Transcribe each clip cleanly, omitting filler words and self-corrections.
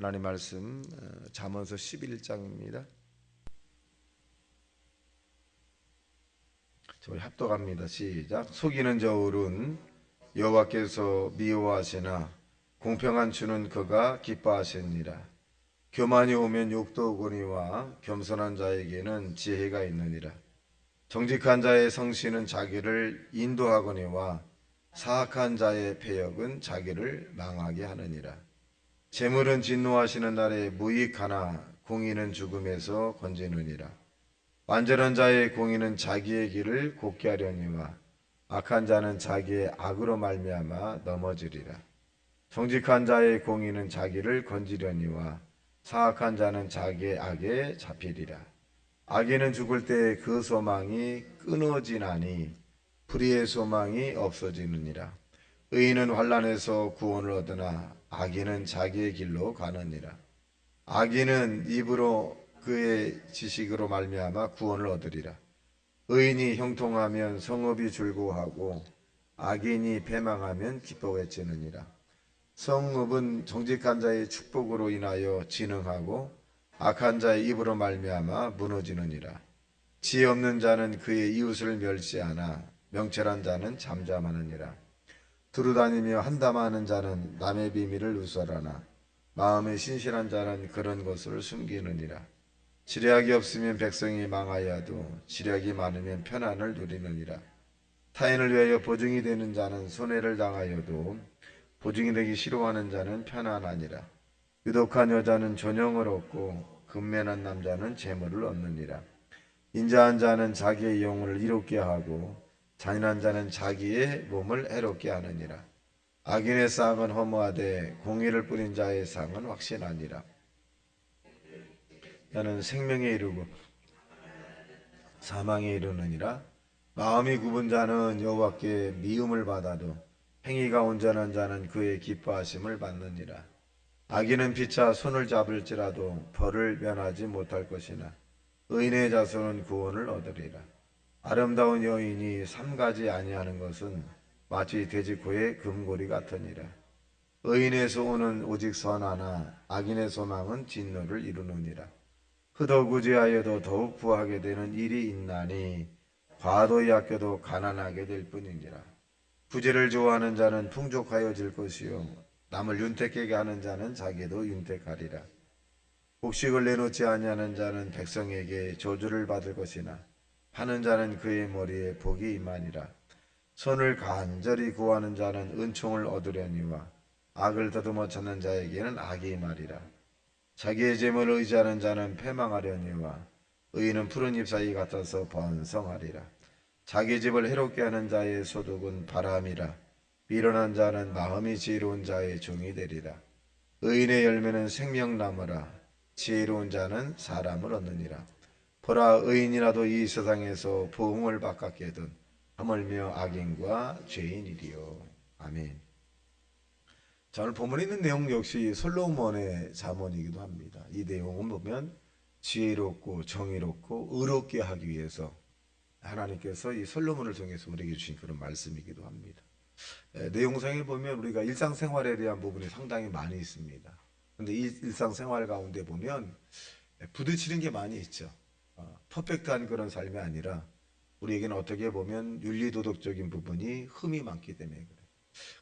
하나님 말씀 잠언서 11장입니다. 저희 합독합니다. 시작. 속이는 저울은 여호와께서 미워하시나 공평한 주는 그가 기뻐하시니라. 교만이 오면 욕도 오거니와 겸손한 자에게는 지혜가 있느니라. 정직한 자의 성실은 자기를 인도하거니와 사악한 자의 패역은 자기를 망하게 하느니라. 재물은 진노하시는 날에 무익하나 공의는 죽음에서 건지느니라. 완전한 자의 공의는 자기의 길을 곱게 하려니와 악한 자는 자기의 악으로 말미암아 넘어지리라. 정직한 자의 공의는 자기를 건지려니와 사악한 자는 자기의 악에 잡히리라. 악인은 죽을 때 그 소망이 끊어지나니 불의의 소망이 없어지느니라. 의인은 환난에서 구원을 얻으나 악인은 자기의 길로 가느니라. 악인은 입으로 그의 지식으로 말미암아 구원을 얻으리라. 의인이 형통하면 성읍이 즐거워하고 악인이 패망하면 기뻐 외치느니라. 성읍은 정직한 자의 축복으로 인하여 진흥하고 악한 자의 입으로 말미암아 무너지느니라. 지혜 없는 자는 그의 이웃을 멸시하나 명철한 자는 잠잠하느니라. 두루다니며 한담하는 자는 남의 비밀을 누설하나 마음에 신실한 자는 그런 것을 숨기느니라. 지략이 없으면 백성이 망하여도 지략이 많으면 편안을 누리느니라. 타인을 위하여 보증이 되는 자는 손해를 당하여도 보증이 되기 싫어하는 자는 편안하니라. 유독한 여자는 존영을 얻고 근면한 남자는 재물을 얻느니라. 인자한 자는 자기의 영혼을 이롭게 하고 잔인한 자는 자기의 몸을 해롭게 하느니라. 악인의 쌍은 허무하되 공의를 뿌린 자의 상은 확신하니라. 나는 생명에 이르고 사망에 이르느니라. 마음이 굽은 자는 여호와께 미움을 받아도 행위가 온전한 자는 그의 기뻐하심을 받느니라. 악인은 피차 손을 잡을지라도 벌을 면하지 못할 것이나 의인의 자손은 구원을 얻으리라. 아름다운 여인이 삼가지 아니하는 것은 마치 돼지코의 금고리 같으니라. 의인의 소원은 오직 선하나 악인의 소망은 진노를 이루느니라. 흐더구지하여도 더욱 부하게 되는 일이 있나니 과도히 아껴도 가난하게 될 뿐이니라. 부지를 좋아하는 자는 풍족하여질 것이요 남을 윤택하게 하는 자는 자기도 윤택하리라. 곡식을 내놓지 아니하는 자는 백성에게 저주를 받을 것이나 하는 자는 그의 머리에 복이 임하니라. 손을 간절히 구하는 자는 은총을 얻으려니와 악을 더듬어 찾는 자에게는 악이 임하리라. 자기의 재물을 의지하는 자는 패망하려니와 의인은 푸른 잎 사이 같아서 번성하리라. 자기 집을 해롭게 하는 자의 소득은 바람이라. 미련한 자는 마음이 지혜로운 자의 종이 되리라. 의인의 열매는 생명나무라. 지혜로운 자는 사람을 얻느니라. 보라, 의인이라도 이 세상에서 보응을 바깥게든 하물며 악인과 죄인이리요. 아멘. 자, 오늘 본문에 있는 내용 역시 솔로몬의 잠언이기도 합니다. 이 내용을 보면 지혜롭고 정의롭고 의롭게 하기 위해서 하나님께서 이 솔로몬을 통해서 우리에게 주신 그런 말씀이기도 합니다. 내용상에 보면 우리가 일상생활에 대한 부분이 상당히 많이 있습니다. 그런데 이 일상생활 가운데 보면 부딪히는 게 많이 있죠. 퍼펙트한 그런 삶이 아니라 우리에게는 어떻게 보면 윤리도덕적인 부분이 흠이 많기 때문에 그래요.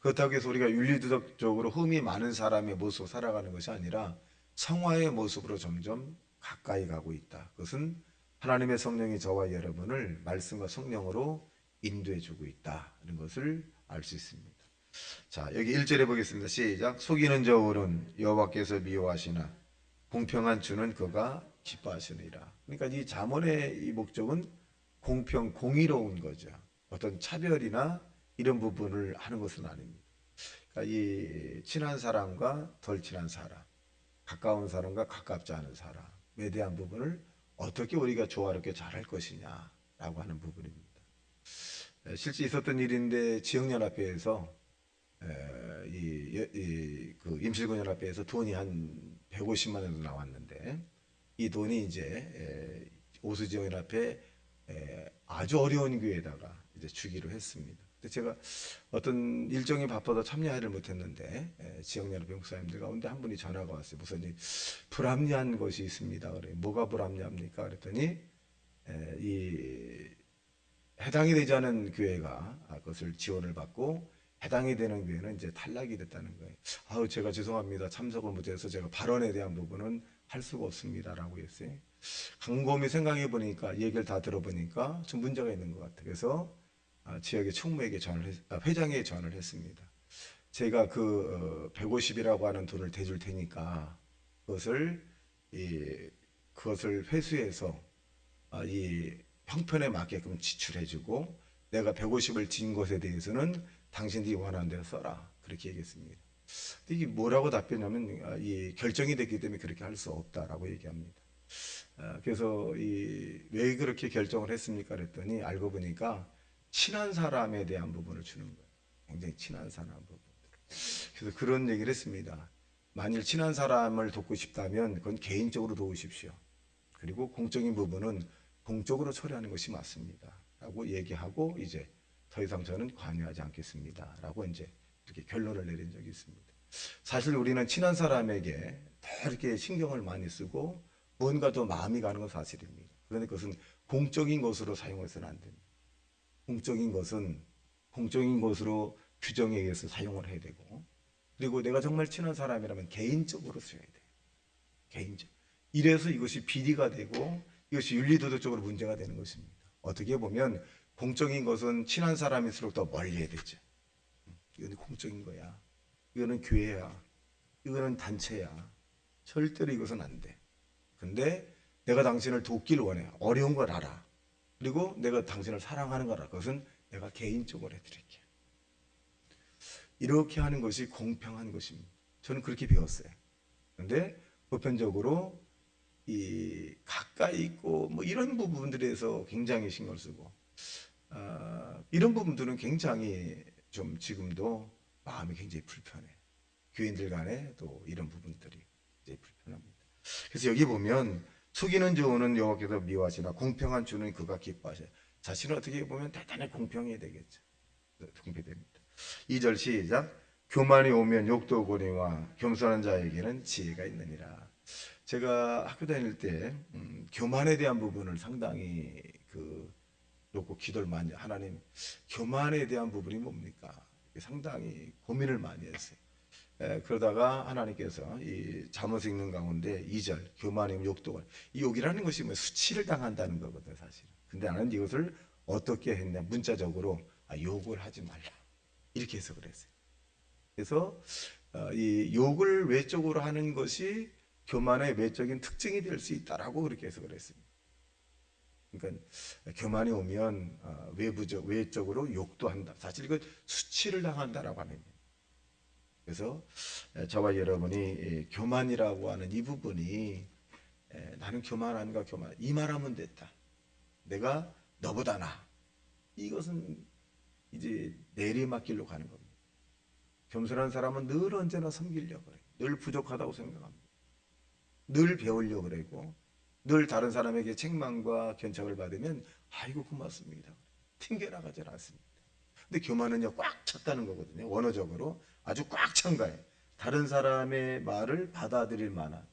그렇다고 해서 우리가 윤리도덕적으로 흠이 많은 사람의 모습으로 살아가는 것이 아니라 성화의 모습으로 점점 가까이 가고 있다. 그것은 하나님의 성령이 저와 여러분을 말씀과 성령으로 인도해 주고 있다는 것을 알 수 있습니다. 자, 여기 1절에 보겠습니다. 시작. 속이는 저울은 여호와께서 미워하시나 공평한 주는 그가 기뻐하시느니라. 그러니까 이 잠언의 이 목적은 공평, 공의로운 거죠. 어떤 차별이나 이런 부분을 하는 것은 아닙니다. 그러니까 이 친한 사람과 덜 친한 사람, 가까운 사람과 가깝지 않은 사람에 대한 부분을 어떻게 우리가 조화롭게 잘할 것이냐라고 하는 부분입니다. 실제 있었던 일인데 지역연합회에서 그 임실군연합회에서 돈이 한 150만 원 정도 나왔는데 이 돈이 이제 오수지역연합회 아주 어려운 교회에다가 이제 주기로 했습니다. 근데 제가 어떤 일정이 바빠서 참여하지를 못했는데 지역연합회 목사님들 가운데 한 분이 전화가 왔어요. 무슨 불합리한 것이 있습니다. 그래. 뭐가 불합리합니까? 그랬더니 이 해당이 되지 않은 교회가 그것을 지원을 받고 해당이 되는 교회는 이제 탈락이 됐다는 거예요. 아우 제가 죄송합니다. 참석을 못해서 제가 발언에 대한 부분은 할 수가 없습니다라고 했어요. 곰곰이 생각해 보니까 얘기를 다 들어보니까 좀 문제가 있는 것 같아요. 그래서 지역의 총무에게 회장에게 전화를 했습니다. 제가 그 150이라고 하는 돈을 대줄 테니까 그것을 그것을 회수해서 이 형편에 맞게끔 지출해주고 내가 150을 진 것에 대해서는 당신들이 원하는 대로 써라 그렇게 얘기했습니다. 이게 뭐라고 답변하면 이 결정이 됐기 때문에 그렇게 할 수 없다라고 얘기합니다. 그래서 왜 그렇게 결정을 했습니까? 그랬더니 알고 보니까 친한 사람에 대한 부분을 주는 거예요. 굉장히 친한 사람 부분. 그래서 그런 얘기를 했습니다. 만일 친한 사람을 돕고 싶다면 그건 개인적으로 도우십시오. 그리고 공적인 부분은 공적으로 처리하는 것이 맞습니다. 라고 얘기하고 이제 더 이상 저는 관여하지 않겠습니다. 라고 이제 이렇게 결론을 내린 적이 있습니다. 사실 우리는 친한 사람에게 더 이렇게 신경을 많이 쓰고 뭔가 더 마음이 가는 건 사실입니다. 그런데 그것은 공적인 것으로 사용해서는 안 됩니다. 공적인 것으로 규정에 의해서 사용을 해야 되고 그리고 내가 정말 친한 사람이라면 개인적으로 써야 돼요. 개인적. 이래서 이것이 비리가 되고 이것이 윤리도덕적으로 문제가 되는 것입니다. 어떻게 보면 공적인 것은 친한 사람일수록 더 멀리 해야 되죠. 이건 공적인 거야. 이거는 교회야. 이거는 단체야. 절대로 이것은 안 돼. 근데 내가 당신을 돕길 원해. 어려운 걸 알아. 그리고 내가 당신을 사랑하는 걸 알아. 그것은 내가 개인적으로 해드릴게. 이렇게 하는 것이 공평한 것입니다. 저는 그렇게 배웠어요. 근데 보편적으로 가까이 있고 뭐 이런 부분들에서 굉장히 신경을 쓰고 이런 부분들은 굉장히 좀 지금도 마음이 굉장히 불편해. 교인들 간에 또 이런 부분들이 굉장히 불편합니다. 그래서 여기 보면 속이는 조언은 여호와께서 미워하시나 공평한 주는 그가 기뻐하셔요. 자신은 어떻게 보면 대단히 공평해야 되겠죠. 공평됩니다. 2절 시작. 교만이 오면 욕도 오거니와 겸손한 자에게는 지혜가 있느니라. 제가 학교 다닐 때 교만에 대한 부분을 상당히 놓고 기도를 많이 하나님 교만에 대한 부분이 뭡니까? 상당히 고민을 많이 했어요. 그러다가 하나님께서 이 잠언 읽는 가운데 2절 교만이면 욕도 이 욕이라는 것이 뭐 수치를 당한다는 거거든 사실. 근데 나는 이것을 어떻게 했냐 문자적으로 욕을 하지 말라 이렇게 해석을 했어요. 그래서 이 욕을 외적으로 하는 것이 교만의 외적인 특징이 될 수 있다라고 그렇게 해석을 했습니다. 그러니까 교만이 오면 외적으로 욕도 한다. 사실 이건 수치를 당한다라고 하는 거예요. 그래서 저와 여러분이 교만이라고 하는 이 부분이 나는 교만한가 교만 이 말하면 됐다. 내가 너보다 나. 이것은 이제 내리막길로 가는 겁니다. 겸손한 사람은 늘 언제나 섬기려고 해요. 늘 부족하다고 생각합니다. 늘 배우려고 그러고 늘 다른 사람에게 책망과 견책을 받으면 아이고 고맙습니다. 튕겨나가지 않습니다. 근데 교만은요 꽉 찼다는 거거든요. 원어적으로 아주 꽉 찬 거예요. 다른 사람의 말을 받아들일 만한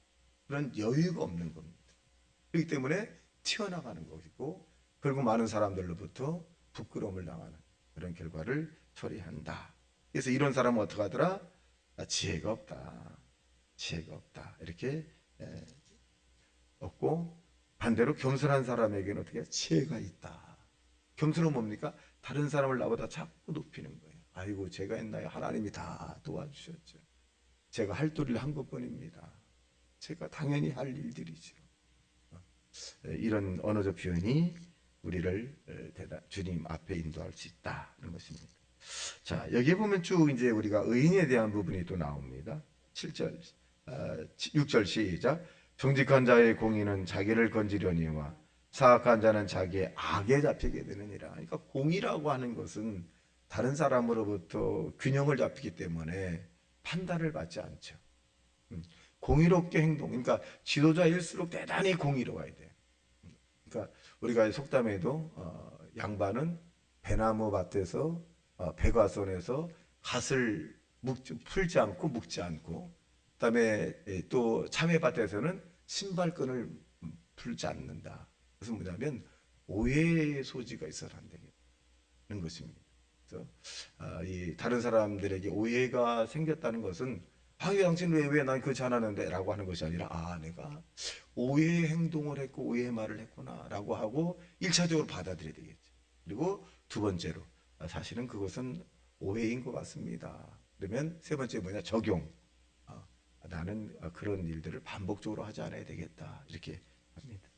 그런 여유가 없는 겁니다. 그렇기 때문에 튀어나가는 것이고 결국 많은 사람들로부터 부끄러움을 당하는 그런 결과를 초래한다. 그래서 이런 사람은 어떻게 하더라? 지혜가 없다. 지혜가 없다. 이렇게 없고 반대로 겸손한 사람에게는 어떻게 지혜가 있다. 겸손은 뭡니까? 다른 사람을 나보다 자꾸 높이는 거예요. 아이고 제가 했나요? 하나님이 다 도와주셨죠. 제가 할 도리를 한 것뿐입니다. 제가 당연히 할 일들이죠. 이런 언어적 표현이 우리를 주님 앞에 인도할 수 있다는 것입니다. 자, 여기 보면 쭉 이제 우리가 의인에 대한 부분이 또 나옵니다. 7절, 6절 시작. 정직한 자의 공의는 자기를 건지려니와 사악한 자는 자기의 악에 잡히게 되느니라. 그러니까 공의라고 하는 것은 다른 사람으로부터 균형을 잡히기 때문에 판단을 받지 않죠. 공의롭게 행동. 그러니까 지도자일수록 대단히 공의로워야 돼. 그러니까 우리가 속담에도 양반은 배나무 밭에서 백화선에서 갓을 풀지 않고 묶지 않고, 그다음에 또 참외밭에서는 신발끈을 풀지 않는다. 그래서 뭐냐면 오해의 소지가 있어서 안 되는 것입니다. 그래서 이 다른 사람들에게 오해가 생겼다는 것은 당신 왜 난 그렇지 않았는데 라고 하는 것이 아니라 내가 오해의 행동을 했고 오해의 말을 했구나 라고 하고 1차적으로 받아들여야 되겠죠. 그리고 두 번째로 사실은 그것은 오해인 것 같습니다. 그러면 세 번째 뭐냐, 적용. 나는 그런 일들을 반복적으로 하지 않아야 되겠다, 이렇게 합니다.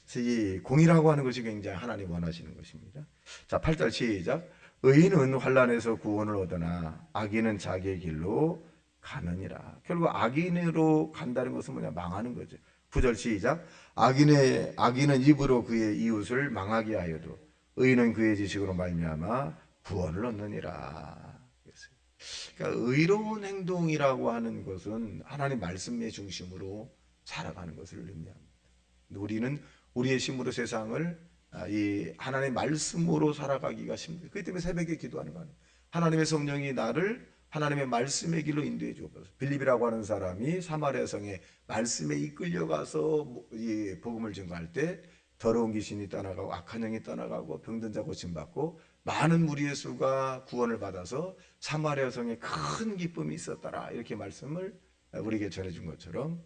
그래서 이 공의라고 하는 것이 굉장히 하나님 원하시는 것입니다. 자, 8절 시작. 의인은 환난에서 구원을 얻으나 악인은 자기의 길로 가느니라. 결국 악인으로 간다는 것은 뭐냐, 망하는 거죠. 9절 시작. 악인은 입으로 그의 이웃을 망하게 하여도 의인은 그의 지식으로 말미암아 구원을 얻느니라. 그러니까 의로운 행동이라고 하는 것은 하나님 말씀의 중심으로 살아가는 것을 의미합니다. 우리는 우리의 힘으로 세상을 이 하나님의 말씀으로 살아가기가 쉽습니다. 그렇기 때문에 새벽에 기도하는 거 아니에요. 하나님의 성령이 나를 하나님의 말씀의 길로 인도해 주옵소서. 빌립이라고 하는 사람이 사마리아 성에 말씀에 이끌려가서 이 복음을 증거할 때 더러운 귀신이 떠나가고 악한 영이 떠나가고 병든 자 고침받고 많은 무리의 수가 구원을 받아서 사마리아 성에 큰 기쁨이 있었더라, 이렇게 말씀을 우리에게 전해준 것처럼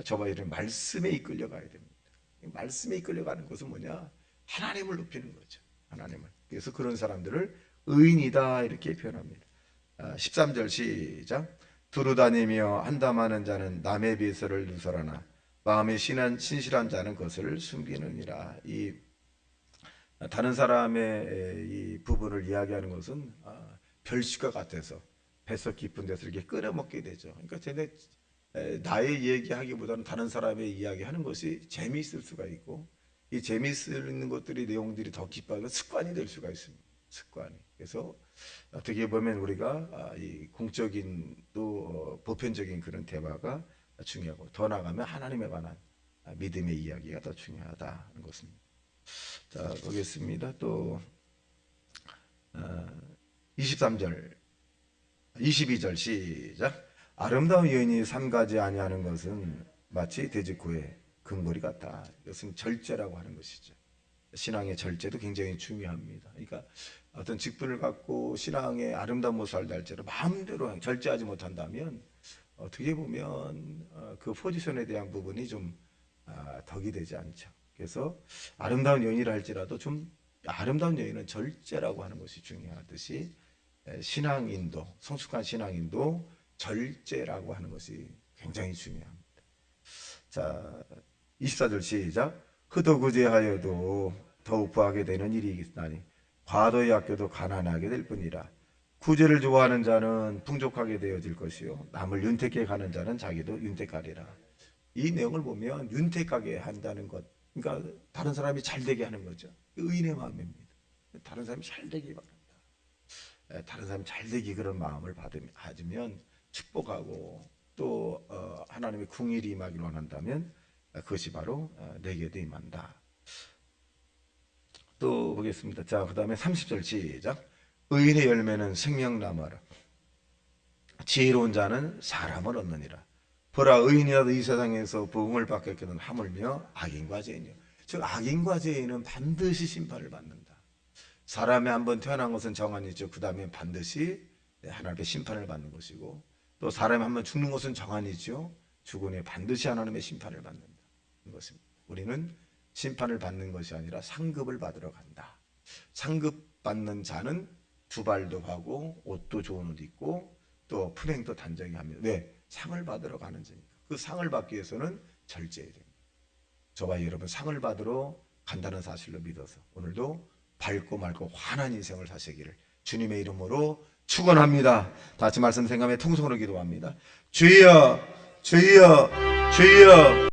저와 여러분 말씀에 이끌려가야 됩니다. 말씀에 이끌려가는 것은 뭐냐, 하나님을 높이는 거죠. 하나님을. 그래서 그런 사람들을 의인이다, 이렇게 표현합니다. 13절 시작. 두루다니며 한담하는 자는 남의 비서를 누설하나 마음에 신실한 자는 그것을 숨기느니라. 이 다른 사람의 이 부분을 이야기하는 것은 별식과 같아서 뱃속 깊은 데서 이렇게 끌어먹게 되죠. 그러니까 쟤네 나의 얘기하기보다는 다른 사람의 이야기하는 것이 재미있을 수가 있고, 이 재미있는 것들이 내용들이 더 깊어서 습관이 될 수가 있습니다. 습관이. 그래서 어떻게 보면 우리가 이 공적인 또 보편적인 그런 대화가 중요하고, 더 나아가면 하나님에 관한 믿음의 이야기가 더 중요하다는 것입니다. 자, 보겠습니다. 또 23절 22절 시작. 아름다운 여인이 삼가지 아니하는 것은 마치 돼지코의 금고리 같다. 이것은 절제라고 하는 것이죠. 신앙의 절제도 굉장히 중요합니다. 그러니까 어떤 직분을 갖고 신앙의 아름다운 모습을 할지라도 마음대로 절제하지 못한다면 어떻게 보면 그 포지션에 대한 부분이 좀 덕이 되지 않죠. 그래서 아름다운 여인이라 할지라도 좀 아름다운 여인은 절제라고 하는 것이 중요하듯이 신앙인도, 성숙한 신앙인도 절제라고 하는 것이 굉장히 중요합니다. 자, 24절 시작. 흐도구제하여도 더욱 부하게 되는 일이 있나니 과도히 아껴도 가난하게 될 뿐이라. 구제를 좋아하는 자는 풍족하게 되어질 것이요 남을 윤택하게 가는 자는 자기도 윤택하리라. 이 내용을 보면 윤택하게 한다는 것, 그러니까 다른 사람이 잘 되게 하는 거죠. 의인의 마음입니다. 다른 사람이 잘 되기 바랍니다. 다른 사람이 잘 되기 그런 마음을 가지면 축복하고 또 하나님의 궁일이 임하기를 원한다면 그것이 바로 내게도 임한다. 또 보겠습니다. 자, 그 다음에 30절 시작. 의인의 열매는 생명나무라. 지혜로운 자는 사람을 얻느니라. 보라, 의인이라도 이 세상에서 복음을 받겠거든 하물며 악인과 죄인이요. 즉 악인과 죄인은 반드시 심판을 받는다. 사람이 한번 태어난 것은 정한이 있죠. 그 다음에 반드시 하나님의 심판을 받는 것이고, 또 사람이 한번 죽는 것은 정한이 있죠. 죽은 후에 반드시 하나님의 심판을 받는다. 것입니다. 우리는 심판을 받는 것이 아니라 상급을 받으러 간다. 상급 받는 자는 두발도 하고 옷도 좋은 옷 입고 또 품행도 단정히 합니다. 왜? 상을 받으러 가는 자니까. 그 상을 받기 위해서는 절제해야 됩니다. 저와 여러분 상을 받으러 간다는 사실로 믿어서 오늘도 밝고 맑고 환한 인생을 사시기를 주님의 이름으로 축원합니다. 다 같이 말씀 생각하며 통성으로 기도합니다. 주여, 주여, 주여.